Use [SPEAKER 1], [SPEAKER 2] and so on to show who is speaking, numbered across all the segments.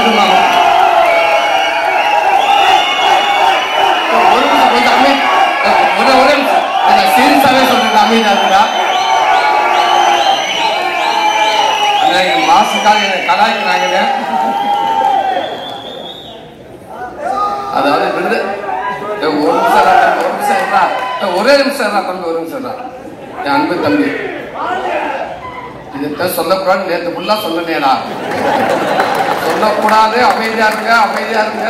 [SPEAKER 1] அன்பு மாமா ஒரே சீரியஸாவே சொல்றேன் அமைதியா இருக்கா என் மாசுக்காக என்னை கலாய்க்கிறாங்க அதாவது ஒரே நிமிஷம் தம்பி ஒரு நிமிஷம் தான் என் அன்பு தம்பி இதை சொல்லக்கூடாது நேற்று ஃபுல்லா சொன்னேடா சொல்லக்கூடாது அமைதியா இருங்க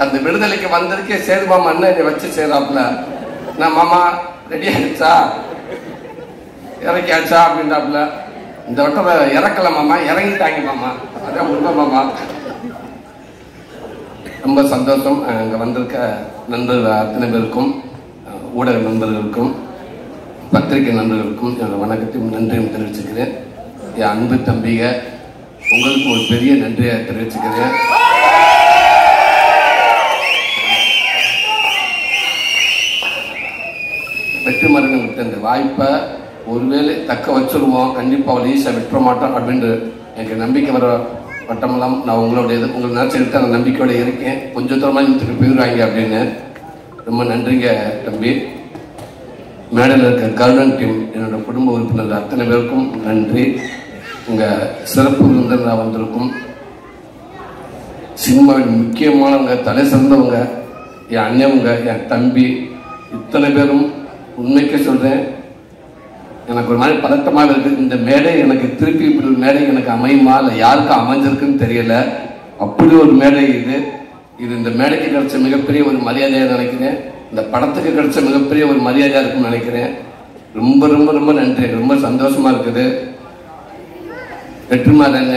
[SPEAKER 1] அந்த விடுதலைக்கு வந்திருக்கே சேது மாமா அண்ணன் என்னை வச்சு செய்யறாப்புல நான் மாமா ரெடி ஆயிடுச்சா இறக்கியாச்சா அப்படின்றாப்புல இந்த வட்டம் இறக்கல மாமா இறங்கிட்டாங்க மாமா அதான் உண்மை மாமா ரொம்ப சந்தோஷம் அங்கே வந்திருக்க நண்பர்கள் அத்தனை பேருக்கும் ஊடக நண்பர்களுக்கும் பத்திரிகை நண்பர்களுக்கும் என்னோட வணக்கத்தையும் நன்றியும் தெரிவிச்சுக்கிறேன் என் அன்பு தம்பிக உங்களுக்கு ஒரு பெரிய நன்றியை தெரிவிச்சுக்கிறேன் வெற்றிமாறன் விட்ட இந்த வாய்ப்பை ஒருவேளை தக்க வச்சிருவோம் கண்டிப்பாக அவள் ஈஸியாக விட்டுற மாட்டோம் அப்படின்ட்டு எனக்கு நம்பிக்கை வர வட்டமெல்லாம் நான் உங்களுடையது உங்களுக்கு நினச்சிக்கிட்டு அந்த நம்பிக்கையோட இருக்கேன் கொஞ்சம் தூரமாக இழுத்துட்டு போயிடுவாங்க அப்படின்னு ரொம்ப நன்றிங்க தம்பி மேடையில் இருக்க கவர்னர் டீம் என்னோட குடும்ப உறுப்பினர் அத்தனை பேருக்கும் நன்றி உங்கள் சிறப்பு விருந்தினராக வந்திருக்கும் சினிமாவின் முக்கியமானவங்க தலை சிறந்தவங்க என் அண்ணவங்க என் தம்பி இத்தனை பேரும் உண்மைக்கே சொல்கிறேன் எனக்கு ஒரு மாதிரி பதட்டமாக இருக்குது இந்த மேடை எனக்கு திருப்பி இப்படி ஒரு மேடை எனக்கு அமையுமா இல்லை யாருக்கும் அமைஞ்சிருக்குன்னு தெரியல அப்படி ஒரு மேடை இது இந்த மேடைக்கு கிடைச்ச மிகப்பெரிய ஒரு மரியாதையாக நினைக்கிறேன் இந்த படத்துக்கு கிடைச்ச மிகப்பெரிய ஒரு மரியாதையாக இருக்குன்னு நினைக்கிறேன் ரொம்ப ரொம்ப ரொம்ப நன்றி ரொம்ப சந்தோஷமா இருக்குது வெற்றிமாறன்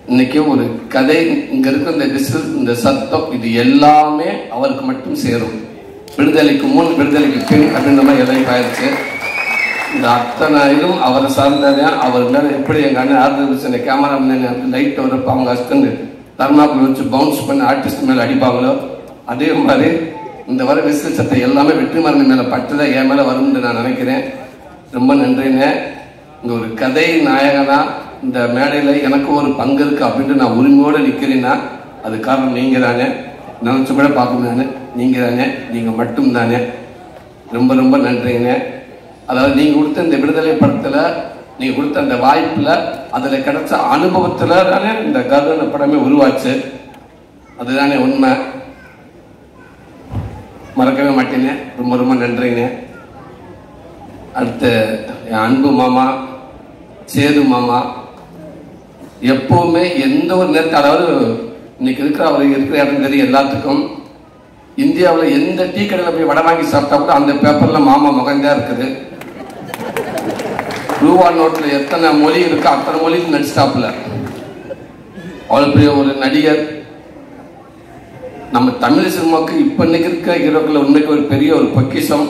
[SPEAKER 1] இன்னைக்கு ஒரு கதை இங்க இருக்க இந்த விசில் இந்த சத்தம் இது எல்லாமே அவருக்கு மட்டும் சேரும் விடுதலைக்கு முன் விடுதலைக்கு பின் அப்படின்ற மாதிரி எல்லாம் ஆயிடுச்சு இந்த அத்தனை இதுவும் அவரை சார்ந்தது அவர் மேலே எப்படி எங்கள் அண்ணன் ஆர்டர் கேமரா லைட் வரப்போ அவங்க ஹஸ்பண்ட் தர்மாக்குள் வச்சு பவுன்ஸ் பண்ணி ஆர்டிஸ்ட் மேலே அடிப்பாங்களோ அதே மாதிரி இந்த வர விசில் சட்டை எல்லாமே வெற்றிமாறன் மேலே பட்டுதான் என் மேலே வரும்னு நான் நினைக்கிறேன் ரொம்ப நன்றிங்க இங்கே ஒரு கதை நாயகனா இந்த மேடையில் எனக்கு ஒரு பங்கு இருக்கு அப்படின்ட்டு நான் உரிமையோடு நிற்கிறேன்னா அது காரணம் நீங்கள் தானே நினச்சி கூட பார்க்கணும் தானே நீங்கள் தானே நீங்கள் மட்டும் தானே ரொம்ப ரொம்ப நன்றிங்க அதாவது நீங்கள் கொடுத்த இந்த விடுதலை படத்தில் நீங்கள் கொடுத்த அந்த வாய்ப்பில் அதில் கிடைச்ச அனுபவத்தில் தானே இந்த கர்ணன் படமே உருவாச்சு அதுதானே உண்மை மறக்கவே மாட்டேங்க ரொம்ப ரொம்ப நன்றிங்க அடுத்து என் அன்பு மாமா சேது மாமா எப்பவுமே எந்த ஒரு நேரத்தில் அதாவது இன்னைக்கு இருக்கிற அவர் இருக்கிற இடம் தெரியும் எல்லாத்துக்கும் இந்தியாவில் எந்த டீ கடையில் போய் வடை வாங்கி சாப்பிட்டா கூட அந்த பேப்பர்ல மாமா முகந்தா இருக்குது ரூபா நோட்டில் எத்தனை மொழி இருக்கு அத்தனை மொழி நடிச்சிட்டாப்புல அவ்வளவு பெரிய ஒரு நடிகர் நம்ம தமிழ் சினிமாவுக்கு இப்ப இன்னைக்கு இருக்க ஹீரோக்கள் உண்மைக்கு ஒரு பெரிய ஒரு பொக்கிஷம்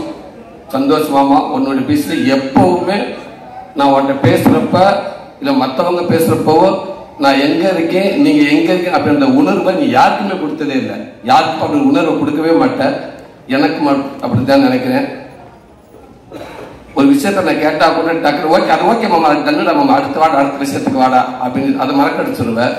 [SPEAKER 1] சந்தோஷ் மாமா உன்னோட பேசுற எப்பவுமே நான் உன்கிட்ட பேசுறப்ப இல்ல மற்றவங்க பேசுறப்பவோ நான் எங்க இருக்கேன் நீங்க எங்க இருக்கீங்க அப்படின்ற உணர்வை நீ யாருக்குமே கொடுத்ததே இல்லை யாருக்கும் அப்படி உணர்வை கொடுக்கவே மாட்டேன் எனக்கு அப்படித்தான் நினைக்கிறேன் ஒரு விஷயத்த நான் கேட்டா கூட டக்குனு ஓகே அது ஓகே மாமா தண்ணுடா மாமா அடுத்த விஷயத்துக்கு வாடா அப்படின்னு அதை மறக்கடிச்சு சொல்லுவேன்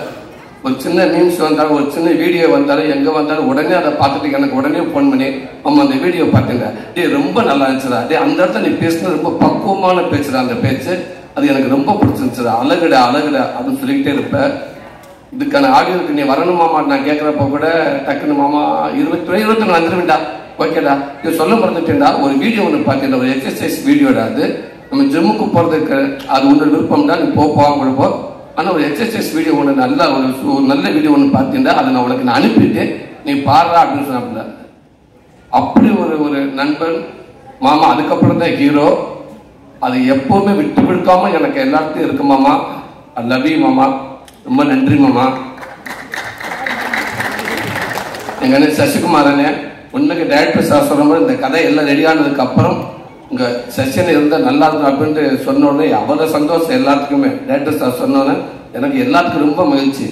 [SPEAKER 1] ஒரு சின்ன மீம்ஸ் வந்தாலும் ஒரு சின்ன வீடியோ வந்தாலும் எங்க வந்தாலும் உடனே அதை பார்த்துட்டு எனக்கு உடனே போன் பண்ணி அம்மா அந்த வீடியோ பார்த்துங்க டே ரொம்ப நல்லா இருந்துச்சுடா டே அந்த இடத்துல நீ பேசுனது ரொம்ப பக்குவமான பேச்சுடா அந்த பேச்சு அது எனக்கு ரொம்ப பிடிச்சிருந்துச்சுடா அழகுடா அப்படின்னு சொல்லிக்கிட்டே இருப்பேன் இதுக்கான ஆடியோக்கு நீ வரணும் மாமா நான் கேட்குறப்ப கூட டக்குன்னு மாமா 21 வந்துருவேன்டா ஓகேடா இது சொல்ல மறந்துட்டேன்டா ஒரு வீடியோ ஒன்று பார்த்தேன் ஒரு எக்ஸசைஸ் வீடியோடா அது நம்ம ஜிம்முக்கு போகிறதுக்கு அது ஒன்று விருப்பம்டா நீ போவாங்க கொடுப்போம் ஆனால் ஒரு எக்ஸசைஸ் வீடியோ ஒன்று நல்ல வீடியோ ஒன்று பார்த்தீங்கன்னா அதை நான் உனக்கு நான் அனுப்பிட்டு நீ பாடுறா அப்படின்னு சொன்னாப்புல அப்படி ஒரு நண்பன் மாமா அதுக்கப்புறம் தான் ஹீரோ அது எப்பவுமே விட்டு கொடுக்காம எனக்கு எல்லாத்தையும் இருக்கு மாமா ஐ லவ் யூ மாமா ரொம்ப நன்றி மாமா எங்க அண்ணன் சசிகுமாரனே உண்மைக்கு டைரக்டர் சார் சொல்ற மாதிரி இந்த கதை எல்லாம் ரெடியானதுக்கு அப்புறம் இங்க செஷன் இருந்தால் நல்லா இருக்கும் அப்படின்ட்டு சொன்ன உடனே அவ்வளோ சந்தோஷம் எல்லாத்துக்குமே டைரக்டர் சார் சொன்னோன்னே எனக்கு எல்லாத்துக்கும் ரொம்ப மகிழ்ச்சி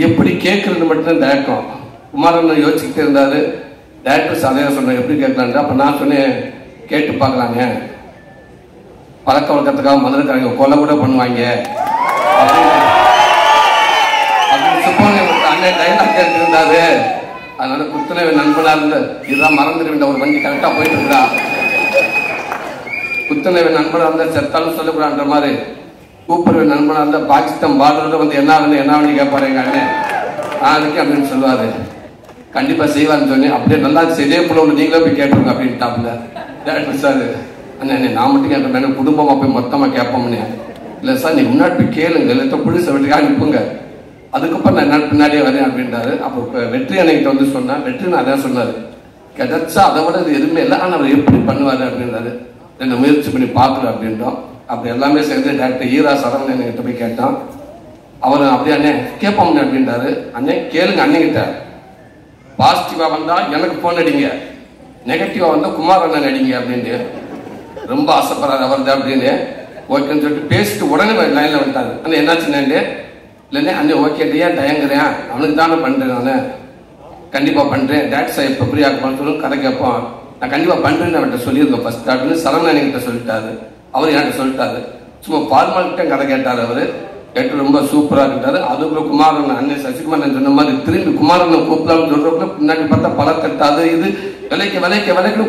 [SPEAKER 1] எப்படி கேட்கறது மட்டும்தான் தயக்கம் குமாரன் யோசிச்சுக்கிட்டே இருந்தாரு டைரக்டர் சார் அதே சொன்னேன் எப்படி கேட்கலான்ட்டு அப்போ நான் சொன்னேன் கேட்டு பார்க்கலாங்க பழக்க வழக்கத்துக்காக மதுரைக்காரங்க கொலை கூட பண்ணுவாங்க அப்படின்னு சுப்பிரமணியம் அண்ணன் டைலாக் கேட்டுருந்தாரு. அதனால குத்துணை நண்பனா இருந்த இதுதான் மறந்துட்டு ஒரு வண்டி கரெக்டா போயிட்டு இருக்கா. குத்துணை நண்பனா இருந்தா செத்தாலும் சொல்லக்கூடாதுன்ற மாதிரி கூப்பிடுற நண்பனா இருந்தா பாகிஸ்தான் பார்டர்ல வந்து என்ன வேண்டி கேட்பாரு எங்க அண்ணன் நாளைக்கு அப்படின்னு சொல்லுவாரு. கண்டிப்பா செய்வான்னு சொன்னேன். அப்படியே நல்லா இதே போல நீங்களே போய் கேட்டுருங்க அப்படின்ட்டாப்ல டேரக்டர் சார். அண்ணே நான் மட்டும் கேட்பேன், குடும்பமா போய் மொத்தமா கேட்போம்னு. இல்ல சார் நீங்க முன்னாடி போய் கேளுங்க, இல்லை புளிச வீட்டுக்காக அனுப்புங்க, அதுக்கப்புறம் நான் என்ன பின்னாடியே வரேன் அப்படின்றாரு. அப்போ வெற்றி அன்னைக்கிட்ட வந்து சொன்னேன். வெற்றி நான் அதான் சொன்னாரு, கிடைச்சா அதை விட இது எதுவுமே இல்லை, ஆனால் அவர் எப்படி பண்ணுவாரு அப்படின்றாரு. என்ன முயற்சி பண்ணி பார்க்கல அப்படின்றோம். அப்படி எல்லாமே சேர்ந்து டேரக்டர் ஈரா சரவணன் கிட்ட போய் கேட்டான். அவர் அப்படியே அண்ணே கேட்போம்னே அப்படின்றாரு. அண்ணே கேளுங்க அண்ணங்கிட்ட, பாசிட்டிவா வந்தா எனக்கு போன் அடிங்க, நெகட்டிவா வந்தா குமார் அண்ணன் அடிங்க அப்படின்னு. ரொம்ப ஆசைப்படுறாரு அவர் தான் அப்படின்னு. ஓகேன்னு சொல்லிட்டு பேசிட்டு உடனே லைன்ல வந்துட்டாரு. அண்ணே என்னாச்சுன்னு இல்லைண்ணே அண்ணே ஓகேட்டியா தயங்குறேன், அவனுக்கு தானே பண்றேன், நான் கண்டிப்பா பண்றேன், டேரக்டர் எப்ப ஃப்ரீயா இருப்பான்னு சொல்லி கதை கேட்பான், நான் கண்டிப்பா பண்றேன்னு அவன்கிட்ட சொல்லியிருந்தேன் ஃபர்ஸ்ட் அப்படின்னு சரவணன் கிட்ட சொல்லிட்டாரு. அவர் என்கிட்ட சொல்லிட்டாரு. சும்மா ஃபார்மாலிட்ட கதை கேட்டாரு. அவரு கேட்டு ரொம்ப சூப்பரா இருக்காரு. அதுக்குள்ள குமாரன் அண்ணன் சசிகுமாரன் சொன்ன மாதிரி திரும்பி குமாரன் கூப்பிடலாம்னு சொல்றப்ப பின்னாடி பார்த்தா பழத்தட்டாது இது விலைக்கு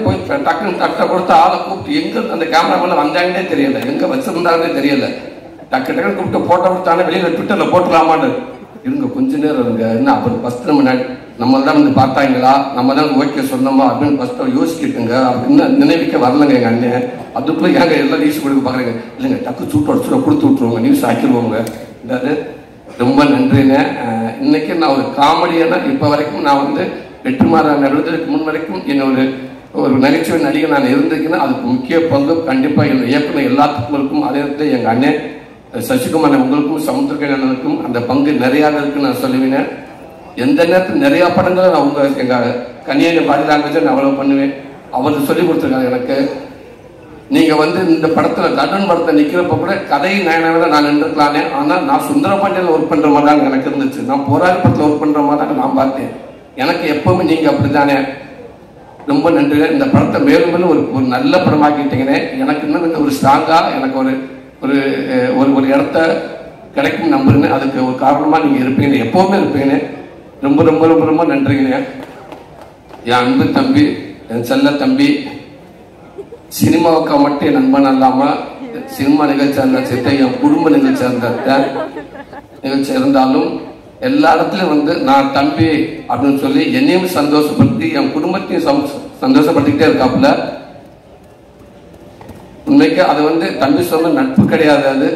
[SPEAKER 1] போய் டக்குன்னு தட்டை கொடுத்து ஆளை கூப்பிட்டு எங்க அந்த கேமராமேன் வந்தாங்கன்னே தெரியல, எங்க வச்சிருந்தாங்கன்னே தெரியல. டக்குன்னு கூப்பிட்டு போட்டோ கொடுத்தானே வெளியில ட்விட்டர்ல போட்டுலாமான்னு. இருங்க கொஞ்ச நேரம் இருங்க, என்ன அப்புறம் ஃபர்ஸ்ட் நம்ம தான் வந்து பார்த்தாங்களா, நம்ம தான் ஓகே சொன்னோமா அப்படின்னு ஃபர்ஸ்ட் யோசிக்கிட்டுங்க அப்படின்னு நினைவிக்க வரலங்க எங்க அண்ணன். அதுக்குள்ள ஏங்க எல்லாம் நியூஸ் கொடுக்க பாக்குறீங்க, இல்லைங்க டக்கு சூட்டோட கொடுத்து விட்டுருவோங்க, நியூஸ் ஆக்கிடுவோங்க. ரொம்ப நன்றிண்ணே. இன்னைக்கு நான் ஒரு காமெடியான இப்ப வரைக்கும் நான் வந்து வெற்றிமாறன் எழுதுறதுக்கு முன் வரைக்கும் என்னோட ஒரு நகைச்சுவை நடிகை நான் இருந்திருக்கேன்னா அதுக்கு முக்கிய பங்கு கண்டிப்பா என்னோட இயக்குனர் எல்லாத்துக்கும் இருக்கும். அதே நேரத்தில் எங்க அண்ணன் சசிகுமாரன் உங்களுக்கும் சமுத்திரக்கண்ணனுக்கும் அந்த பங்கு நிறைய இருக்குன்னு நான் சொல்லுவேன். எந்த நேரத்தில் நிறைய படங்களை நான் உங்க எங்க கன்னியாகுமரி பாடி லாங்குவேஜை நான் அவ்வளவு பண்ணுவேன். அவர் சொல்லி கொடுத்துருக்காங்க எனக்கு. நீங்க வந்து இந்த படத்துல கடன் படத்தை நிக்கிறப்ப கூட கதை நயனாக நான் நின்றுக்கலானே, ஆனா நான் சுந்தரபாண்டியன் ஒர்க் பண்ற மாதிரி தான் எனக்கு இருந்துச்சு. நான் போராளி படத்துல ஒர்க் பண்ற மாதிரி தான் நான் பார்த்தேன். எனக்கு எப்பவுமே நீங்க அப்படித்தானே. ரொம்ப நன்றி. இந்த படத்தை மேலும் மேலும் ஒரு நல்ல படமாக்கிட்டீங்கன்னே. எனக்கு இன்னும் ஒரு ஸ்ட்ராங்கா எனக்கு ஒரு ஒரு ஒரு இடத்த கிடைக்கும் நம்புறேன்னு. அதுக்கு ஒரு காரணமா நீங்க இருப்பீங்க, எப்பவுமே இருப்பீங்கன்னு. ரொம்ப ரொம்ப ரொம்ப ரொம்ப நன்றிங்க. என் அன்பு தம்பி, என் செல்ல தம்பி, சினிமாவுக்கு மட்டும் என் நண்பன் இல்லாம சினிமா நிகழ்ச்சி அந்த சித்த என் குடும்ப நிகழ்ச்சி அந்த நிகழ்ச்சி இருந்தாலும் எல்லா இடத்துலயும் வந்து நான் தம்பி அப்படின்னு சொல்லி என்னையும் சந்தோஷப்படுத்தி என் குடும்பத்தையும் சந்தோஷப்படுத்திக்கிட்டே இருக்காப்புல. உண்மைக்கு அது வந்து தம்பி சொன்ன நட்பு கிடையாது, அது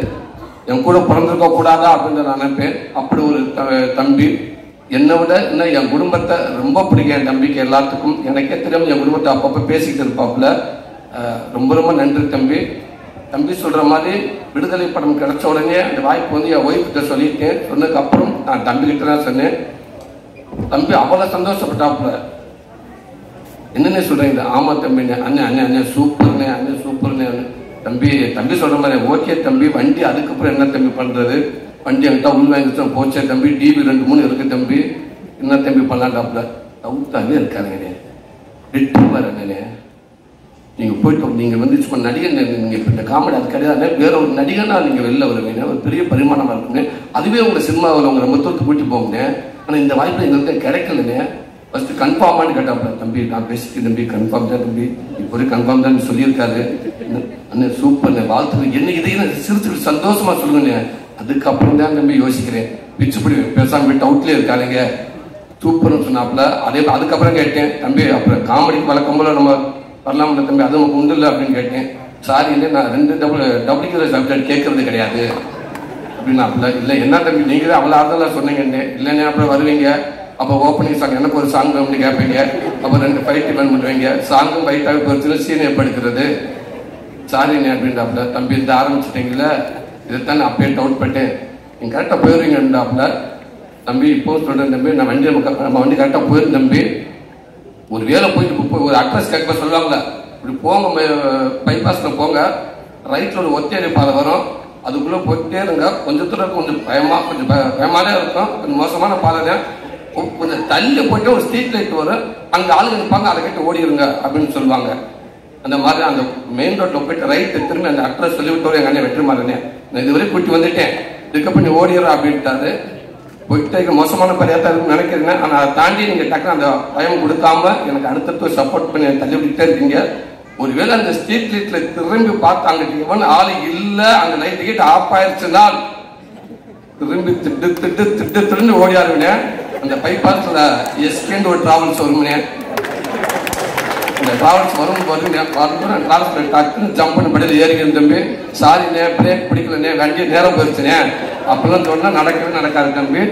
[SPEAKER 1] என் கூட பிறந்திருக்க கூடாதா அப்படின்னு நான் நினைப்பேன். அப்படி ஒரு தம்பி. என்னை விட இன்னும் என் குடும்பத்தை ரொம்ப பிடிக்கும் என் தம்பிக்கு எல்லாத்துக்கும். எனக்கே தெரியாம என் குடும்பத்தை அப்பப்போ பேசிக்கிட்டு இருப்பாப்புல. ரொம்ப ரொம்ப நன்றி தம்பி. தம்பி சொல்ற மாதிரி விடுதலை படம் கிடைச்ச உடனே அந்த வாய்ப்பு வந்து என் ஒய்ஃப்கிட்ட சொல்லிட்டேன். சொன்னதுக்கு அப்புறம் நான் தம்பி கிட்ட தான் சொன்னேன். தம்பி அவ்வளவு சந்தோஷப்பட்டாப்புல. என்னென்ன சொல்றீங்க? ஆமா தம்பி, அண்ணன் அண்ணன் அண்ணன் சூப்பர்னே, அண்ணன் சூப்பர்னே. தம்பி சொல்ற மாதிரி ஓகே தம்பி, வண்டி அதுக்கப்புறம் என்ன தம்பி பண்றது, வண்டி என்கிட்ட உள் வாங்கிச்சு போச்சே தம்பி, டிவி 2-3 இருக்கு தம்பி, என்ன தம்பி பண்ணலான்டாப்புல. தவுத்தாவே இருக்காருங்கண்ணே, வெட்டுவார் அண்ணனே. நீங்க போயிட்டு நீங்க வந்து சும்மா நடிகர், நீங்க இப்ப இந்த காமெடி அது கிடையாது, வேற ஒரு நடிகனா நீங்க வெளில வருவீங்க, ஒரு பெரிய பரிமாணமா இருக்குங்க. அதுவே உங்க சினிமாவில் உங்க மொத்தத்தை கூட்டி போங்க. ஆனா இந்த வாய்ப்பு எங்களுக்கு கிடைக்கலன்னு ஃபர்ஸ்ட் கன்ஃபார்மானு கேட்டாப்புல. தம்பி நான் பேசிட்டு தம்பி கன்ஃபார்ம் தான் தம்பி, இப்போ கன்ஃபார்ம் தான் சொல்லியிருக்காரு அண்ணன், சூப்பர் வாழ்த்து, என்ன இதையும் சிரிச்சு சந்தோஷமா சொல்லுங்க. அதுக்கப்புறம் தான் தம்பி யோசிக்கிறேன், பிச்சுப்படி பேசாம போயிட்டு அவுட்லேயே இருக்காருங்க சூப்பர்னு சொன்னாப்புல. அதுக்கப்புறம் கேட்டேன், தம்பி அப்புறம் காமெடிக்கு வழக்கம் போல நம்ம வரலாம்ல தம்பி, அது உங்களுக்கு உண்டு இல்லை அப்படின்னு கேட்டேன். சாரி இல்லை, நான் 2 டபுள் சப்ஜெக்ட் கேட்கறது கிடையாது அப்படின்னாப்புல. இல்லை என்ன தம்பி நீங்க தான் அவ்வளோ ஆறுதலாக சொன்னீங்கன்னு. இல்லைன்னா அப்புறம் வருவீங்க, அப்போ ஓப்பனிங் சாங் எனக்கு ஒரு சாங் வேணும்னு கேட்பீங்க, அப்போ 2 ஃபைட் டிபெண்ட் பண்ணுவீங்க, சாங்கும் ஃபைட்டாக பொறுத்து சீன் எப்போ எடுக்கிறது. சாரிண்ணே அப்படின்றாப்புல. தம்பி இந்த ஆரம்பிச்சிட்டீங்கள, இதைத்தான் அப்பயே டவுட் பண்ணிட்டேன், நீங்கள் கரெக்டாக போயிருவீங்கன்றாப்புல. தம்பி இப்போ சொல்கிறேன் தம்பி, நான் நம்ம வண்டி கரெக்டாக போயிரும் தம்பி. ஒரு வேலை போயிட்டு ஒரு அட்ரஸ் கேட்க சொல்லுவாங்களே, இப்படி போங்க பைபாஸில் போங்க, ரைட்டில் ஒரு ஒத்தையடி பாதை வரும், அதுக்குள்ளே போயிட்டே இருங்க. கொஞ்சம் தூரம் கொஞ்சம் பயமாலே இருக்கும், கொஞ்சம் மோசமான பாதை தான். கொஞ்சம் தள்ளி போயிட்டு ஒரு ஸ்ட்ரீட் லைட் வரும், அங்கே ஆளுங்க இருப்பாங்க, அதை கிட்ட ஓடிடுங்க அப்படின்னு சொல்லுவாங்க. அந்த மாதிரி அந்த மெயின் ரோட்டில் போயிட்டு ரைட்டு திரும்பி அந்த அட்ரஸ் சொல்லிவிட்டு எங்கள் அண்ணன் வெற்றிமாறனே, நான் இதுவரை கூட்டி வந்துட்டேன், இதுக்கப்புறம் நீ ஓடிடுறா அப்படின்ட்டாரு. போயிட்டு மோசமான பரியாத்தான் இருக்குன்னு நினைக்கிறீங்க. ஆனால் அதை தாண்டி நீங்கள் டக்குனு அந்த பயம் கொடுக்காம எனக்கு அடுத்தடுத்து சப்போர்ட் பண்ணி தள்ளி விட்டுட்டே இருக்கீங்க. ஒருவேளை அந்த ஸ்ட்ரீட் லைட்ல திரும்பி பார்த்து அங்கிட்டு எவன் ஆளு இல்லை, அந்த லைட் கிட்ட ஆஃப் ஆயிடுச்சுன்னா திரும்பி திட்டு ஓடியாருவினே. அந்த பைபாஸ்ல எஸ்கேன்னு ஒரு டிராவல்ஸ் வருமுனே, இந்த டிராவல்ஸ் வரும்போது டக்குன்னு ஜம்ப் பண்ணி படியில் ஏறிக்கணும் தம்பி, சாரிண்ணே பிரேக் பிடிக்கலண்ணே, வண்டி நேரம் போயிடுச்சுனே அப்பெல்லாம் சொன்னா நடக்கவே நடக்காது தம்பி.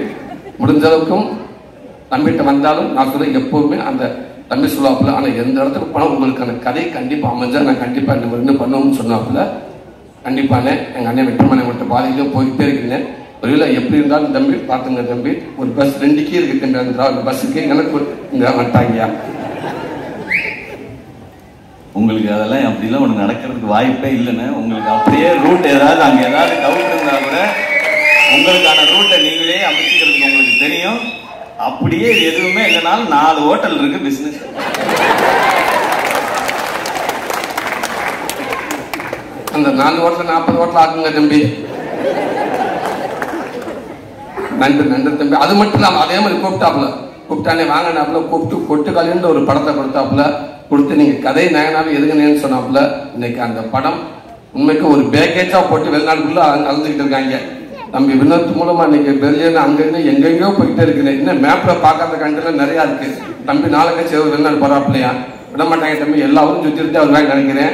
[SPEAKER 1] முடிஞ்ச அளவுக்கும் தம்பிகிட்ட வந்தாலும் நான் சொல்ல எப்பவுமே அந்த தம்பி சொல்லுவாப்புல, ஆனால் எந்த இடத்துக்கு போனால் உங்களுக்கான கதை கண்டிப்பாக அமைஞ்சா நான் கண்டிப்பாக இன்னும் பண்ணுவோம்னு சொன்னாப்புல. கண்டிப்பானே எங்கள் அண்ணன் வெற்றிமனை மட்டும் பாதையிலும் போய்கிட்டே இருக்கீங்க. ஒருவேளை எப்படி இருந்தாலும் தம்பி பார்த்துங்க தம்பி, ஒரு பஸ் 2 கீ இருக்கு தம்பி, அந்த பஸ்ஸுக்கு எனக்கு இங்கே வந்துட்டாங்கயா.
[SPEAKER 2] உங்களுக்கு அதெல்லாம் அப்படிலாம் ஒன்று நடக்கிறதுக்கு வாய்ப்பே இல்லைன்னு. உங்களுக்கு அப்படியே ரூட் ஏதாவது அங்கே ஏதாவது டவுட் இருந்தால் கூட உங்களுக்கான ரூட்டை நீங்களே அமைச்சிக்கிறதுக்கு உங்களுக்கு தெரியும். அப்படியே எதுவுமே இல்லைனாலும் 4 ஹோட்டல் இருக்கு பிசினஸ்.
[SPEAKER 1] அந்த 4 ஹோட்டல் 40 ஹோட்டல் ஆகுங்க தம்பி. நன்றி நன்றி தம்பி. அது மட்டும் இல்லாமல் அதே மாதிரி கூப்பிட்டானே வாங்கினாப்புல கூப்பிட்டு கொட்டுக்காலின்னு ஒரு படத்தை கொடுத்தாப்புல, கொடுத்து நீங்க கதை நயனாலும் எதுங்கன்னு சொன்னாப்புல. இன்னைக்கு அந்த படம் உண்மைக்கு ஒரு பேக்கேஜா போட்டு வெளிநாட்டுக்குள்ள அலைஞ்சுக்கிட்டு இருக்காங்க. தம்பி வினோத் மூலமா இன்னைக்கு பெர்லின் அங்கிருந்து எங்கெங்கயோ போயிட்டே இருக்குது. இன்னும் மேப்ல பார்க்காத கண்ட்ரில நிறைய இருக்கு. தம்பி நாளைக்கு வெளிநாடு போறாப்லையா, விட மாட்டாங்க தம்பி, எல்லா ஊரும் சுத்திட்டு வருவாங்க நினைக்கிறேன்.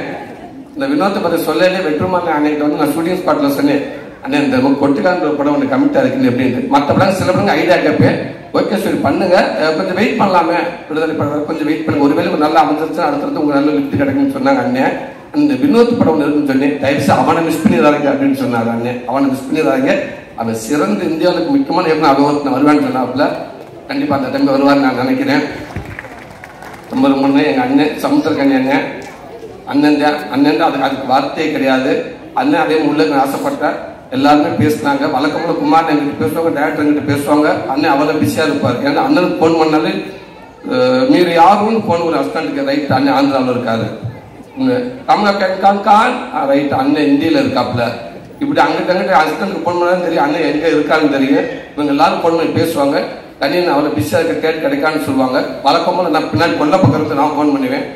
[SPEAKER 1] இந்த வினோத்தை பத்தி சொல்லலே வெற்றுமான அன்னைக்கு வந்து நான் ஷூட்டிங் ஸ்பாட்ல சொன்னேன், அண்ணே இந்த கொட்டுக்கான ஒரு படம் ஒன்று கமிட்டா இருக்குது அப்படின்னு. மற்ற படம் சில படம் ஐடியா கேட்பேன், ஓகே சரி பண்ணுங்க, கொஞ்சம் வெயிட் பண்ணலாமே, விடுதலை படம் கொஞ்சம் வெயிட் பண்ணுங்க, ஒருவேளை நல்லா அமைஞ்சிருச்சு அடுத்தது உங்களுக்கு நல்ல லிஃப்ட் கிடைக்குன்னு சொன்னாங்க அண்ணன். அந்த வினோத் படம் ஒன்று இருக்குன்னு சொன்னேன், தயவுசு அவனை மிஸ் பண்ணிடுறாங்க அப்படின்னு சொன்னாங்க அண்ணன். அவனை மிஸ் பண்ணிடுறாங்க, அவன் சிறந்த இந்தியாவுக்கு முக்கியமான எப்படி அவன் வருவான்னு சொன்னாப்புல. கண்டிப்பா அந்த டைம் வருவான்னு நான் நினைக்கிறேன். ரொம்ப ரொம்ப எங்க அண்ணன் சமுத்திரக்கண்ணி அண்ணன் தான் அதுக்கு வார்த்தையே கிடையாது. அண்ணன் அதே உள்ள ஆசைப்பட்டார். எல்லாருமே பேசினாங்க. வழக்கம்போல குமார் எங்கிட்ட பேசுவாங்க, டேரக்டர் எங்கிட்ட பேசுவாங்க. அண்ணன் அவ்வளோ பிஸியாக இருப்பார். ஏன்னா அண்ணனுக்கு ஃபோன் பண்ணாலே மீறி யாரும் ஃபோன் ஒரு அஸ்டாண்டுக்கு ரைட் அண்ணன் ஆந்திராவில் இருக்காரு, கான் ரைட் அண்ணன் இந்தியில இருக்காப்புல. இப்படி அங்கிட்ட அஸ்டாண்டுக்கு ஃபோன் பண்ணாலும் தெரியும் அண்ணன் எங்கே இருக்கான்னு தெரியும். இவங்க எல்லாரும் ஃபோன் பண்ணி பேசுவாங்க. கண்ணியன் அவ்வளோ பிஸியாக இருக்க கேட்டு கிடைக்கான்னு சொல்லுவாங்க. வழக்கம்போல நான் பின்னாடி கொல்ல பக்கத்து நான் ஃபோன் பண்ணுவேன்,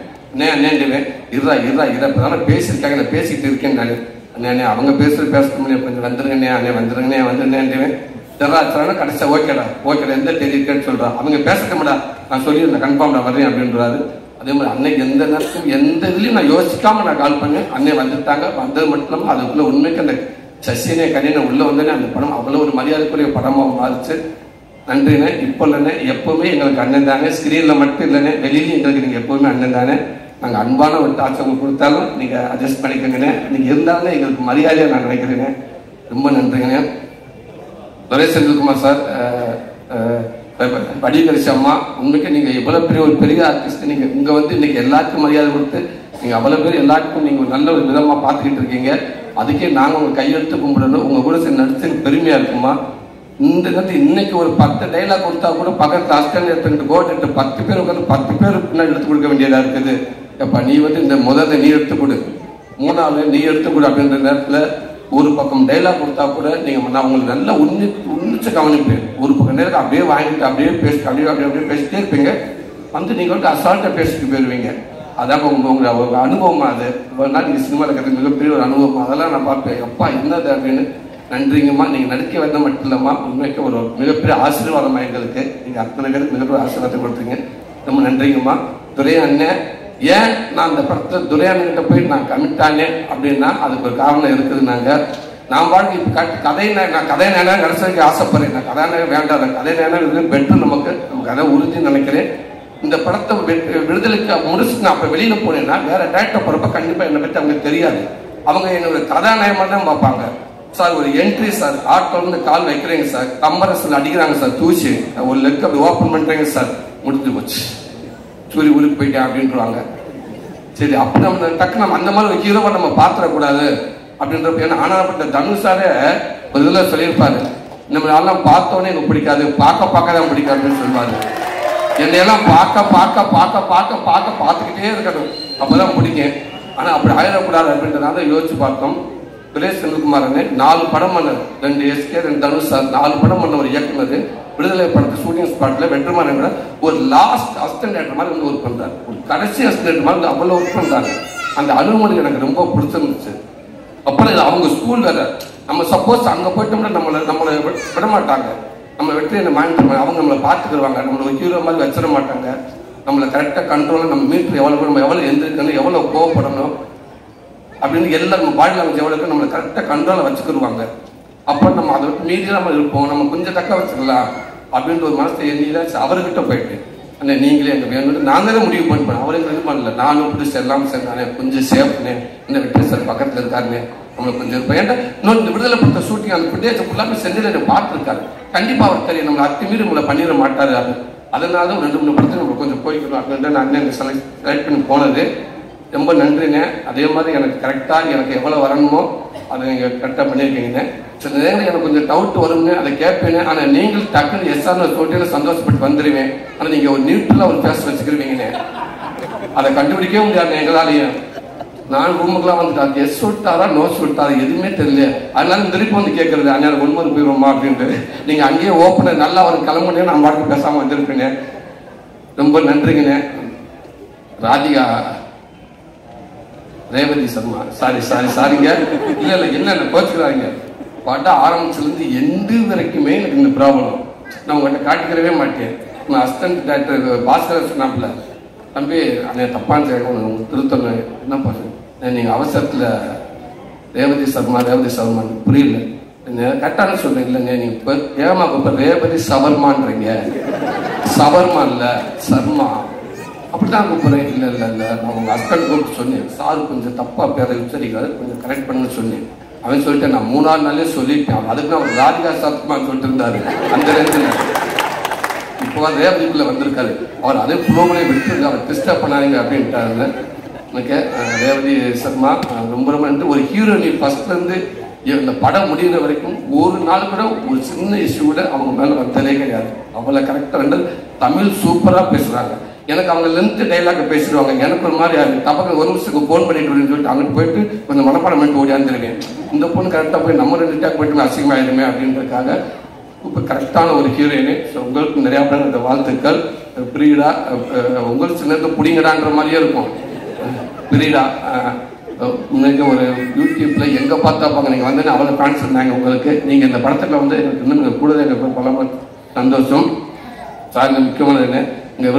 [SPEAKER 1] அண்ணேண்டுவேன் இருறா இப்போ தானே பேசியிருக்காங்க, நான் பேசிக்கிட்டு இருக்கேன் நான். அண்ணே அவங்க பேச முடியும், கொஞ்சம் வந்துருங்கண்ணே அண்ணே வந்துருங்கண்ணே வந்துருந்தேன் தெராச்சாரா கடைசியா ஓகேடா எந்த தெரியுன்னு சொல்றான். அவங்க பேசட்டா நான் சொல்லியிருந்தேன் கன்ஃபார்ம்டா வர்றேன் அப்படின்றாரு. அதே மாதிரி அன்னைக்கு எந்த நேரத்துக்கும் எந்த இதுலையும் நான் யோசிக்காம நான் கால் பண்ணேன். அண்ணே வந்துட்டாங்க. வந்தது மட்டும் இல்லாமல் அதுக்குள்ள உண்மைக்கு அந்த சசினே கனியனை உள்ள வந்தேனே அந்த படம் அவ்வளோ ஒரு மரியாதைக்குரிய படமாக மாறிச்சு. நன்றிண்ணே. இப்போ இல்லைண்ணே, எப்பவுமே எங்களுக்கு அண்ணன் தானே, ஸ்கிரீன்ல மட்டும் இல்லைண்ணே, வெளியிலையும் எங்களுக்கு நீங்க எப்பவுமே அண்ணன் தானே. நாங்கள் அன்பான ஒரு டார்ச் உங்களுக்கு கொடுத்தாலும் நீங்கள் அட்ஜஸ்ட் பண்ணிக்கோங்கண்ணே. நீங்கள் இருந்தாலும் எங்களுக்கு மரியாதையாக நான் நினைக்கிறேங்க. ரொம்ப நன்றிங்கண்ணே. துரை செந்தில்குமார் சார், படிகரிசி அம்மா, உண்மைக்கு நீங்கள் இவ்வளோ பெரிய ஆர்டிஸ்ட். நீங்கள் இங்கே வந்து இன்னைக்கு எல்லாருக்கும் மரியாதை கொடுத்து நீங்கள் அவ்வளோ பேர் எல்லாருக்கும் நீங்கள் நல்ல ஒரு விதமாக பார்த்துக்கிட்டு இருக்கீங்க. அதுக்கே நாங்கள் உங்கள் கையெழுத்து கும்பிடணும். உங்கள் கூட சேர்ந்து நடிச்சு பெருமையாக இருக்குமா. இந்த நேரத்தில் இன்னைக்கு ஒரு 10 டைலாக் கொடுத்தா கூட பக்கத்து அஸ்டன் எடுத்துக்கிட்டு கோட்டு 10 பேர் உட்காந்து 10 பேர் பின்னாடி எடுத்து கொடுக்க வேண்டியதாக இருக்குது. எப்பா நீ வந்து இந்த முதல்ல நீ எடுத்து கொடு, 3ஆவது நீ எடுத்து கொடு அப்படின்ற நேரத்தில் ஒரு பக்கம் டைலாக் கொடுத்தா கூட நீங்கள் நான் உங்களுக்கு நல்லா உன்னிச்சு கவனிப்பேன். ஒரு பக்கம் நேரத்துக்கு அப்படியே வாங்கிட்டு அப்படியே பேசிட்டு அப்படியே பேசிட்டே இருப்பீங்க. வந்து நீங்கள் வந்து அசால்ட்டாக பேசிட்டு போயிடுவீங்க. அதான் உங்கள் அனுபவமாக அது ஒரு நாள் நீங்கள் சினிமாவில் இருக்கிறது மிகப்பெரிய ஒரு அனுபவம். அதெல்லாம் நான் பார்ப்பேன், அப்பா என்னது அப்படின்னு. நன்றிங்கம்மா. நீங்கள் நடிக்க வந்த மட்டும் இல்லைம்மா, உண்மைக்கு ஒரு மிகப்பெரிய ஆசீர்வாதமாக எங்களுக்கு. நீங்கள் அத்தனை பேருக்கு மிகப்பெரிய ஆசீர்வாதத்தை கொடுத்தீங்க. ரொம்ப நன்றிங்கம்மா. துரை அண்ணன், ஏன் நான் அந்த படத்தை துரை அண்ணன்கிட்ட போய் நான் கமிட் ஆனேன் அப்படின்னா அதுக்கு ஒரு காரணம் இருக்குதுன்னாங்க. நான் வாழ்க்கை இப்போ நான் கதை நேரம் கடைசிக்கு ஆசைப்படுறேன். நான் கதை நேரம் வேண்டாம், கதை நேரம் பெட்ரு நமக்கு கதை உறுதின்னு நினைக்கிறேன். இந்த படத்தை விடுதலைக்கு முடிச்சு நான் அப்போ வெளியில் போனேன்னா வேற டேரக்டர் போகிறப்ப கண்டிப்பாக என்னை பற்றி அவங்களுக்கு தெரியாது. அவங்க என்னோட கதாநாயகமாக தான் பார்ப்பாங்க. சார் ஒரு என்ட்ரி சார், ஆட்டோ வந்து கால் வைக்கிறீங்க சார், கம்பரஸில் அடிக்கிறாங்க சார், தூசி ஒரு லெக் அப்படி ஓப்பன் பண்ணுறீங்க சார், முடிஞ்சு போச்சு, சூரிய ஊருக்கு போயிட்டேன் அப்படின்றாங்க. சரி அப்படி நம்ம டக்கு நம்ம அந்த மாதிரி ஒரு ஹீரோவை நம்ம பார்த்துடக்கூடாது அப்படின்றப்ப. ஏன்னா ஆனாப்பட்ட தனுஷாரே ஒரு இதில் சொல்லியிருப்பாரு, நம்ம எல்லாம் பார்த்தோன்னே எனக்கு பிடிக்காது, பார்க்க தான் பிடிக்காது அப்படின்னு சொல்லுவாரு. என்னையெல்லாம் பார்த்துக்கிட்டே இருக்கணும், அப்போதான் பிடிக்கும். ஆனால் அப்படி ஆயிடக்கூடாது அப்படின்றதால யோசிச்சு பார்த்தோம். சுரேஷ் செந்தில்குமார் 4 படம் பண்ணார், 2 SK 2 தனுஷ், 4 படம் பண்ண ஒரு இயக்குனர். விடுதலை படத்து ஷூட்டிங் ஸ்பாட்ல வெற்றிமாறன் ஒரு லாஸ்ட் அசிஸ்டன்ட் டேரக்டர் மாதிரி வந்து ஒர்க் பண்றாரு, ஒரு கடைசி அசிஸ்டன்ட் மாதிரி அவ்வளவு ஒர்க் பண்றாங்க. அந்த அலுவலகம் எனக்கு ரொம்ப பிடிச்சிருந்துச்சு. அப்புறம் அவங்க ஸ்கூல் வேற, நம்ம சப்போஸ் அங்க போயிட்டோம்னா நம்மளை விட மாட்டாங்க, நம்ம வெற்றி என்ன மானிட்டர் அவங்க நம்மளை பார்த்துக்கிடுவாங்க, நம்மளை ஒரு ஹீரோ மாதிரி வச்சிட மாட்டாங்க. நம்மளை கரெக்டாக கண்ட்ரோலாக நம்ம மீட்டர் எவ்வளோ, நம்ம எவ்வளோ எந்திரிக்கணும், எவ்வளோ கோவப்படணும் அப்படின்னு எல்லாம் நம்ம பாடி லாங்குவேஜ் எவ்வளோ நம்மளை கரெக்டாக கண்ட்ரோலை வச்சுக்கிடுவாங்க. அப்போ நம்ம அதை மீறி நம்ம இருப்போம், நம்ம கொஞ்சம் தக்க வச்சுக்கலாம் அப்படின்ற ஒரு மனசை எண்ணிதான் அவர்கிட்ட போயிட்டு அண்ணே நீங்களே எங்க வேணும் நாங்களே முடிவு பண்ணிப்போம். அவரே இது பண்ணல, நானும் பிடிச்சி எல்லாம் சேர்ந்தானே கொஞ்சம் சேஃப்னே, இந்த வெற்றி சார் பக்கத்தில் இருக்காருனே நம்மளுக்கு கொஞ்சம் இருப்போம். ஏன்னா இன்னொரு இந்த விடுதலை படுத்த ஷூட்டிங் அந்த பிள்ளைய ஃபுல்லாமே செந்தில் பார்த்துருக்காரு, கண்டிப்பா அவர் தெரியும் நம்மளை அத்துமீறி நம்மளை பண்ணிட மாட்டாரு. அதனால 2-3 படத்துக்கு நம்ம கொஞ்சம் போய்க்கணும் அப்படின்னு நான் அண்ணன் செலக்ட் பண்ணி போனது. ரொம்ப நன்றிங்க. அதே மாதிரி எனக்கு கரெக்டாக எனக்கு எவ்வளோ வரணுமோ அதை நீங்கள் கரெக்டாக பண்ணியிருக்கீங்க. சில நேரம் எனக்கு கொஞ்சம் டவுட் வருங்க, அதை கேட்பேன். ஆனால் நீங்கள் டக்குன்னு எஸ்ஆர்னு சொல்லிட்டு சந்தோஷப்பட்டு வந்துடுவேன். ஆனால் நீங்கள் ஒரு நியூட்ரலாக ஒரு பேச வச்சுக்கிருவீங்கண்ணே, அதை கண்டுபிடிக்கவே முடியாது எங்களாலேயும். நான் ரூமுக்குலாம் வந்துட்டு அது எஸ் விட்டாரா நோ விட்டாரா எதுவுமே தெரியல. அதனால திருப்பி வந்து கேட்கறது அண்ணன் 9 போயிடுவோமா அப்படின்ட்டு. நீங்கள் அங்கேயே ஓப்பனர் நல்லா ஒரு கிளம்புனே நான் பாட்டுக்கு பேசாமல் வந்திருப்பேங்க. ரொம்ப நன்றிங்கண்ணே. ராதிகா ரேவதி சர்மா சாரிங்க, இல்லை என்னென்ன கோச்சுக்கிறாங்க. படம் ஆரம்பிச்சிலேருந்து எந்த வரைக்குமே எனக்கு இந்த ப்ராப்ளம் நான் உங்கள்கிட்ட காட்டிக்கிறவே மாட்டேன். நான் அசிஸ்டன்ட் டைரக்டர் பாஸ்கர் சொன்னாப்புல, தம்பி அண்ணே தப்பான செய்யணும் திருத்தணும், என்ன பண்ணுங்க நீங்கள் அவசரத்தில் ரேவதி சர்மான்னு புரியல, கரெக்டான சொல்றீங்க. இல்லைங்க நீங்கள் இப்போ ஏமா இப்போ ரேவதி சவர்மான்றீங்க, சவர்மா இல்லை சர்மா அப்படிதான் கூப்பிடுறேன். இல்லை நான் உங்கள் ஹஸ்பண்ட் கூப்பிட்டு சொன்னேன், சார் கொஞ்சம் தப்பாக பேரை உச்சரிக்காது கொஞ்சம் கரெக்ட் பண்ணு சொன்னேன். அவன் சொல்லிட்டு நான் 3 நாளே சொல்லிட்டேன். அதுக்கு நான் அவர் ராதிகா சத்மான்னு சொல்லிட்டு இருந்தாரு. அந்த நேரத்தில் இப்போ ரேவதிக்குள்ள வந்திருக்காரு, அவர் அதே ப்ரோக்ராமே விட்டுருக்கு, அவர் டிஸ்டர்ப் பண்ணாதீங்க அப்படின்ட்டாருங்க. எனக்கு ரேவதி சர்மா ரொம்ப நன்றி. ஒரு ஹீரோயினி ஃபர்ஸ்ட்லேருந்து இந்த படம் முடிகிற வரைக்கும் ஒரு நாள் கூட ஒரு சின்ன இஷ்யூ கூட அவங்க மேலே வந்ததே கிடையாது. அவ்வளோ கரெக்டாக தமிழ் சூப்பராக பேசுகிறாங்க. எனக்கு அவங்க லென்த் டைலாக் பேசிடுவாங்க, எனக்கு ஒரு மாதிரி தப்பக்க ஒரு நிமிஷத்துக்கு ஃபோன் பண்ணிட்டு சொல்லிட்டு அங்கிட்டு போயிட்டு கொஞ்சம் மனப்பாடம் பண்ணிட்டு ஓடியாந்துருவேன். இந்த பொண்ணு கரெக்டாக போய் நம்ம 2 டேக் போயிட்டு அசிங்கமாயிருமே அப்படின்றதுக்காக இப்போ கரெக்டான ஒரு ஹீரோயினு. ஸோ உங்களுக்கு நிறையா பேர் இந்த வாழ்த்துக்கள். பிரீடா உங்களுக்கு சின்னது பிடிங்கடான்ற மாதிரியே இருக்கும். பிரீடா இன்னைக்கு ஒரு யூடியூப்ல எங்கே பார்த்தா பாங்க நீங்கள் வந்து அவ்வளோ ஃபேன்ஸ் இருந்தாங்க உங்களுக்கு. நீங்கள் இந்த படத்தில் வந்து எனக்கு இன்னும் கூடுதல் எனக்கு பல சந்தோஷம். சார் முக்கியமானது இங்கே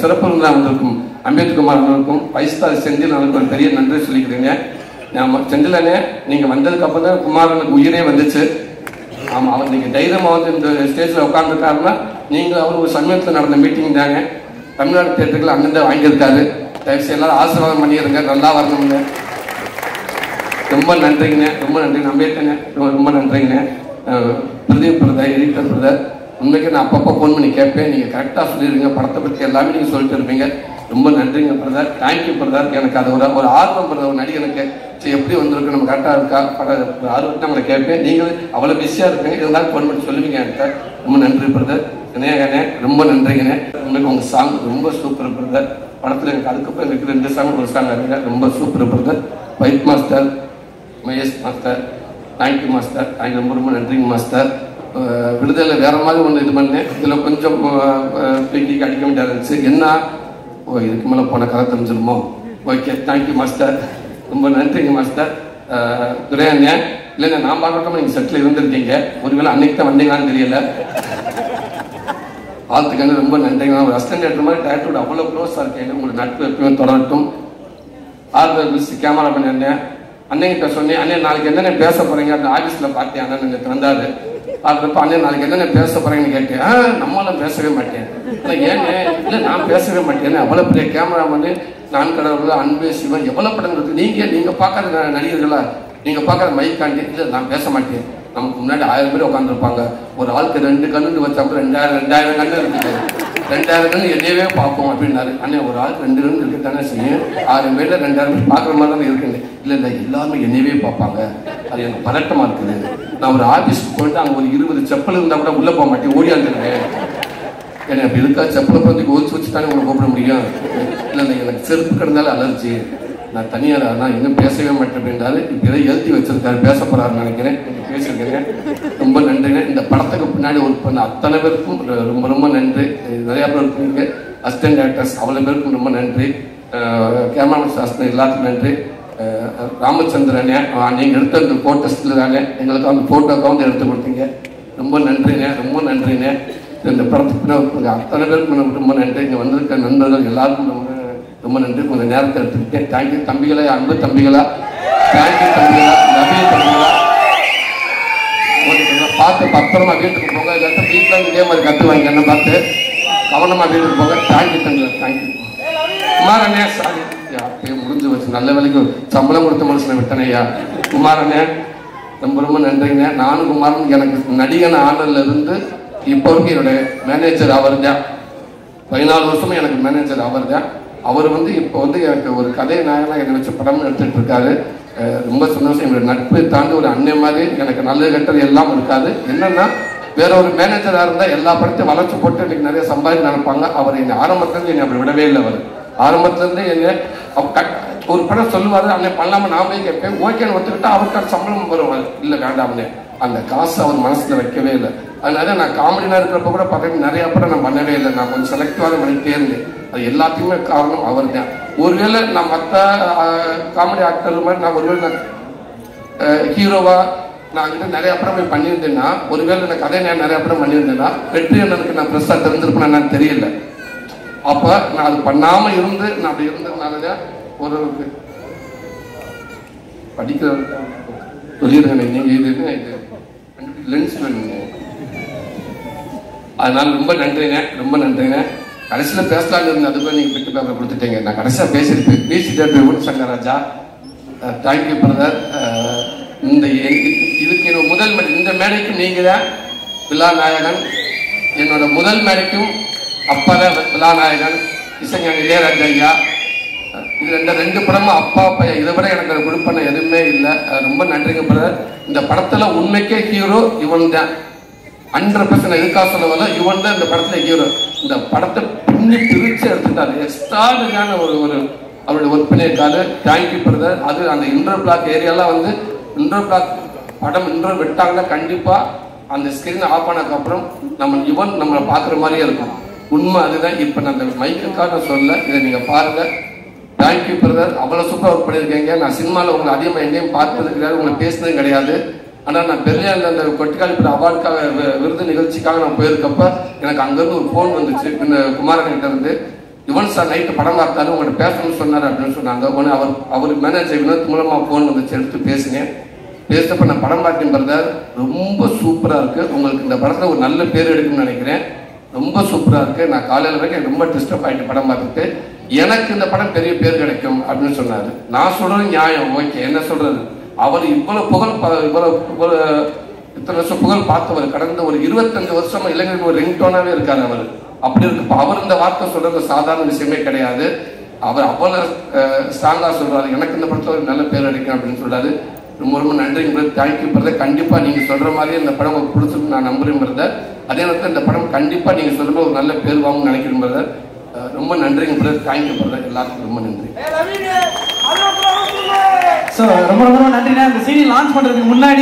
[SPEAKER 1] சிறப்பு இருந்தால் வந்திருக்கும் அம்பேத்குமார் அவர்களுக்கும் 5 ஸ்டார் செந்தில் அவர்களுக்கு ஒரு பெரிய நன்றி சொல்லிக்கிறீங்க. செந்திலனே நீங்கள் வந்ததுக்கு அப்புறம் தான் குமாரனுக்கு உயிரே வந்துச்சு. ஆமாம், அவர் நீங்கள் தைரியமாக வந்து இந்த ஸ்டேஜில் உட்காந்துருக்காருன்னா நீங்கள் அவர் ஒரு சமயத்தில் நடந்த மீட்டிங் தாங்க தமிழ்நாடு தேட்டருக்குள்ள அங்கிருந்து வாங்கியிருக்காரு. தயவுசெய்து எல்லாரும் ஆசீர்வாதம் பண்ணிடுங்க, நல்லா வரணுங்க. ரொம்ப நன்றிங்கண்ணே, ரொம்ப நன்றி. நம்பிட்டேங்க, ரொம்ப நன்றிங்கண்ணே. பிரதீப் பிரதர், எடிட்டர் பிரதர், உண்மைக்கு நான் அப்பப்போ ஃபோன் பண்ணி கேட்பேன், நீங்கள் கரெக்டாக சொல்லிடுங்க, படத்தை பற்றி எல்லாமே நீங்கள் சொல்லிட்டு இருப்பீங்க. ரொம்ப நன்றிங்க பிரதர், தேங்க்யூ பிரதர். எனக்கு அது ஒரு ஆர்வம் பிரதர், ஒரு நடிகனுக்கு எப்படி வந்திருக்கு, நம்ம கரெக்டாக இருக்கா படம் ஆர்வத்தை உங்களை கேட்பேன். நீங்கள் அவ்வளோ பிஸியாக இருப்பீங்க, இருந்தாலும் ஃபோன் பண்ணி சொல்லுவீங்க என்கிட்ட. ரொம்ப நன்றி பிரதர். விநாயகனே ரொம்ப நன்றிங்கண்ணே. உங்களுக்கு உங்கள் சாங் ரொம்ப சூப்பர் பிரதர். படத்தில் எனக்கு அதுக்கப்புறம் எனக்கு 2 சாங் ஒரு சாங் இருக்குங்க, ரொம்ப super brother. Fight master, Mahesh master, thank you master, thank you, ரொம்ப நன்றிங்க மாஸ்டர். விடுதலை வேற மாதிரி ஒன்று இது பண்ணேன், இதில் கொஞ்சம் பிடிக்கு அடிக்க வேண்டியதாக இருந்துச்சு. என்ன இதுக்கு மேலே போன கதை தெரிஞ்சிருமோ? ஓகே, தேங்க்யூ மாஸ்டர், ரொம்ப நன்றிங்க மாஸ்டர். துரையண்ணே, இல்லைண்ணே நான் பார்க்கட்டும் நீங்கள் செட்டில் இருந்திருக்கீங்க, ஒருவேளை அன்னைக்கு தான் வந்தீங்களான்னு தெரியல. வாழ்த்துக்கான ரொம்ப நன்றிங்க. ஒரு அசிஸ்டன்ட் டேரக்டர் மாதிரி டேரக்டரோட அவ்வளோ க்ளோஸாக இருக்கேன். உங்களுக்கு நட்பு எப்பயுமே தொடரட்டும். ஆர்வல் கேமரா பண்ணியிருந்தேன். அண்ணன்கிட்ட சொன்னேன், அண்ணன் நாளைக்கு என்னென்ன பேச போறீங்க அப்படின்னு ஆஃபீஸில் பார்த்தேன். அண்ணன் எனக்கு வந்தாரு. அதுக்கப்புறம் அண்ணன் நாளைக்கு என்னென்ன பேச போறீங்கன்னு கேட்டேன். நம்மளாம் பேசவே மாட்டேன். இல்லை ஏன்னு, இல்லை நான் பேசவே மாட்டேன். அவ்வளோ பெரிய கேமரா பண்ணி நான் கடவுள், அன்பு, சிவன் எவ்வளோ படம் இருக்கு. நீங்கள் பார்க்காத நடிகர்களா, நீங்கள் பார்க்குற மைக்காண்டி. இல்லை நான் பேச மாட்டேன். நமக்கு முன்னாடி 1000 பேர் உட்காந்துருப்பாங்க. ஒரு ஆளுக்கு 2 கண்ணு வச்சா கூட 2000 கண்ணு இருக்குது. 2000 கண்ணு என்னையவே பார்ப்போம் அப்படின்னாரு. அண்ணே ஒரு ஆளுக்கு 2 கண்ணு இருக்குதானே செய்யும், 1000 பேர்ல 2000 பேர் பார்க்குற மாதிரி தானே இருக்குங்க. இல்லை எல்லாருமே என்னையவே பார்ப்பாங்க, அது எனக்கு பதட்டமாக இருக்குது. நான் ஒரு ஆஃபீஸ்க்கு போயிட்டு அங்கே ஒரு 20 செப்பல் இருந்தால் கூட உள்ளே போக மாட்டேன், ஓடியாந்துருக்கேன். ஏன்னா அப்படி இருக்கா, செப்பலை பற்றி ஒழிச்சு வச்சு தானே உங்களை கூப்பிட முடியும். இல்லை எனக்கு செருப்பு கிடந்தாலும் அலர்ஜி, நான் தனியாக நான் இன்னும் பேசவே மாட்டேன் அப்படின்றாரு. இப்போ எதை எழுதி வச்சிருக்காரு, பேச போறாருன்னு நினைக்கிறேன். பேசியிருக்கேன். ரொம்ப நன்றிங்க. இந்த படத்துக்கு பின்னாடி ஒர்க் பண்ண அத்தனை பேருக்கும் ரொம்ப ரொம்ப நன்றி. நிறைய பேர் இருக்கீங்க, அசிஸ்டன்ட் டேரக்டர்ஸ் அவ்வளோ பேருக்கும் ரொம்ப நன்றி. கேமராமேன் சாஸ்திரம் எல்லாத்துக்கும் நன்றி. ராமச்சந்திரனே, நீங்கள் எடுத்த அந்த ஃபோட்டோஸில் தானே எங்களுக்கு அந்த ஃபோட்டோக்காக வந்து எடுத்து கொடுத்தீங்க. ரொம்ப நன்றிண்ணே, ரொம்ப நன்றிண்ணே. இந்த படத்துக்கு அத்தனை பேருக்கு ரொம்ப நன்றி. இங்கே வந்திருக்க நண்பர்கள் எல்லாருக்கும் ரொம்ப ரொம்ப நன்றி. கொஞ்சம் நேரத்தை எடுத்துக்கிட்டேன். தேங்க்யூ தம்பிகளா, அன்பு தம்பிகளா, தேங்க்யூ தம்பிகளா, நபிய தம்பிகளா. பார்த்து பத்திரமா வீட்டுக்கு போங்க. இல்லாட்ட வீட்டில் இதே மாதிரி கற்று வாங்கி என்ன பார்த்து கவனமாக வீட்டுக்கு போங்க. தேங்க்யூ தம்பிகளா, தேங்க்யூ. குமாரண்ணே, சாரி அப்பயே முடிஞ்சு வச்சு, நல்ல வேலைக்கு சம்பளம் கொடுத்த மனுஷனை விட்டனையா. குமாரண்ணே ரொம்ப ரொம்ப நன்றிங்க. நானும் குமாரன் எனக்கு நடிகன் ஆனதுல இருந்து இப்போ வரைக்கும் என்னுடைய மேனேஜர் அவர் தான். 14 வருஷமும் எனக்கு மேனேஜர் அவர் தான். அவர் வந்து இப்போ வந்து எனக்கு ஒரு கதை நாயகனாக என்னை வச்சு படம் எடுத்துட்டு இருக்காரு. ரொம்ப சந்தோஷம். என்னுடைய நட்பை தாண்டி ஒரு அண்ணன் மாதிரி எனக்கு நல்லது கெட்டது எல்லாம் இருக்காது. என்னன்னா வேற ஒரு மேனேஜராக இருந்தால் எல்லா படத்தையும் வளர்ச்சி போட்டு இன்னைக்கு நிறைய சம்பாதிக்க நினைப்பாங்க. அவர் என்னை ஆரம்பத்துலேருந்து என்னை அப்படி விடவே இல்லை. அவர் ஆரம்பத்துலேருந்து என்ன ஒரு படம் சொல்லுவாரு, அண்ணன் பண்ணலாம நான் போய் கேட்பேன். ஓகேன்னு ஒத்துக்கிட்டா அவருக்கான சம்பளம் வருவார். இல்லை வேண்டாம்னே, அந்த காசு அவர் மனசுல வைக்கவே இல்லை. அதனால நான் காமெடினா இருக்கிறப்ப கூட பார்த்தீங்கன்னா நிறைய படம் நான் பண்ணவே இல்லை. நான் கொஞ்சம் செலக்டிவாக பண்ணிட்டே இருந்தேன். அது எல்லாத்தையுமே காரணம் அவர் தான். ஒருவேளை நான் மற்ற காமெடி ஆக்டர் மாதிரி நான் ஒருவேளை நான் ஹீரோவா நான் கிட்ட நிறைய படம் போய் பண்ணியிருந்தேன்னா, ஒருவேளை நான் கதை நான் நிறைய படம் பண்ணியிருந்தேன்னா வெற்றி அண்ணனுக்கு நான் பெருசாக தெரிஞ்சிருப்பேன்னு தெரியல. அப்போ நான் அது பண்ணாம இருந்து நான் அப்படி இருந்ததுனாலதான் ஒரு படிக்கிற சொல்லிடுங்க. நீங்க இது லென்ஸ் வேணுங்க. அதனால ரொம்ப நன்றிங்க, ரொம்ப நன்றிங்க. கடைசியில் பேசலான்னு இருந்தேன், அதுக்கு நீங்க பெட்டு பேப்பர் கொடுத்துட்டீங்க. நான் கடைசியாக பேசிட்டு சங்கராஜா, தேங்க்யூ பிரதர். இந்த இதுக்கு என்னோட முதல் மேடை, இந்த மேடைக்கு நீங்க தான் விழா நாயகன். என்னோட முதல் மேடைக்கும் அப்பதான் விழா நாயகன் இசைஞானி இளையராஜா ஐயா. இது ரெண்டு படமும் அப்பா பையன். இதை விட எனக்கு கொடுப்பன எதுவுமே இல்லை. ரொம்ப நன்றிங்க பிரதர். இந்த படத்துல உண்மைக்கே ஹீரோ இவன் தான். 100% எதுக்காக சொல்ல வரல, இவன் தான் இந்த படத்துல ஹீரோ. இந்த படத்தை பின்னி பிரிச்சு எடுத்துட்டாரு. எக்ஸ்ட்ராடினரியான ஒரு அவருடைய ஒர்க் பண்ணியிருக்காரு. Thank you brother. அது அந்த இன்டர் பிளாக் ஏரியாலாம் வந்து இன்டர் பிளாக் படம் இன்டர் விட்டாங்கன்னா கண்டிப்பா அந்த ஸ்கிரீன் ஆஃப் ஆனதுக்கு அப்புறம் நம்மளை பார்க்குற மாதிரியே இருக்கும். உண்மை அதுதான். இப்போ நான் அந்த மைக்குக்காக சொல்ல, இதை நீங்க பாருங்க. Thank you brother. அவ்வளோ சூப்பராக ஒர்க் பண்ணியிருக்கீங்க. நான் சினிமாவில் உங்களை அதிகமாக எங்கேயும் பார்த்தது கிடையாது, உங்களை பேசினதும் கிடையாது. ஆனால் நான் பெரிய அந்த கொட்டிக்காலிப்பட அவார்டுக்காக விருது நிகழ்ச்சிக்காக நான் போயிருக்கப்ப எனக்கு அங்கேருந்து ஒரு ஃபோன் வந்துச்சு. இந்த குமாரகிட்ட இருந்து, யுவன் சார் நைட்டு படம் பார்த்தாரு, உங்கள்கிட்ட பேசணும்னு சொன்னார் அப்படின்னு சொன்னாங்க. உடனே அவர் மேனேஜர் வினோத் மூலமாக ஃபோன் வந்துச்சு, எடுத்து பேசினேன். பேசினப்ப நான் படம் பார்த்தேன் பிரதர், ரொம்ப சூப்பராக இருக்குது. உங்களுக்கு இந்த படத்தில் ஒரு நல்ல பேர் எடுக்குன்னு நினைக்கிறேன். ரொம்ப சூப்பராக இருக்குது. நான் காலையில் வரைக்கும் ரொம்ப டிஸ்டர்ப் ஆகிட்டு படம் பார்த்துட்டு, எனக்கு இந்த படம் பெரிய பேர் கிடைக்கும் அப்படின்னு சொன்னாரு. நான் சொல்றது நியாயம், ஓகே. என்ன சொல்றது, அவர் இவ்வளவு இத்தனை வருஷம் புகழ் பார்த்தவர். கடந்த ஒரு 25 வருஷமா இளைஞர்கள் ஒரு ரிங்டோனாவே இருக்காரு அவர். அப்படி இருக்கு அவர் இந்த வார்த்தை சொல்றது சாதாரண விஷயமே கிடையாது. அவர் அவ்வளவு ஸ்ட்ராங்கா சொல்றாரு, எனக்கு இந்த படத்துல ஒரு நல்ல பேர் கிடைக்கும் அப்படின்னு சொல்றாரு. ரொம்ப ரொம்ப நன்றிங்க. Thank you brother. கண்டிப்பா நீங்க சொல்ற மாதிரி இந்த படம் உங்களுக்கு பிடிச்சிருக்கு நான் நம்புறேன் பிரதர். அதே நேரத்தில் இந்த படம் கண்டிப்பா நீங்க சொல்ற ஒரு நல்ல பேர் வாங்கணும்னு நினைக்கிறேன் பிரதர். ரொம்ப நன்றிங்க பிரதர். Thank you brother. எல்லாத்துக்கும் ரொம்ப நன்றி.
[SPEAKER 3] ரொம்ப ரொம்ப நன்றிண்ணா. இந்த சீடி லான்ச் பண்றதுக்கு முன்னாடி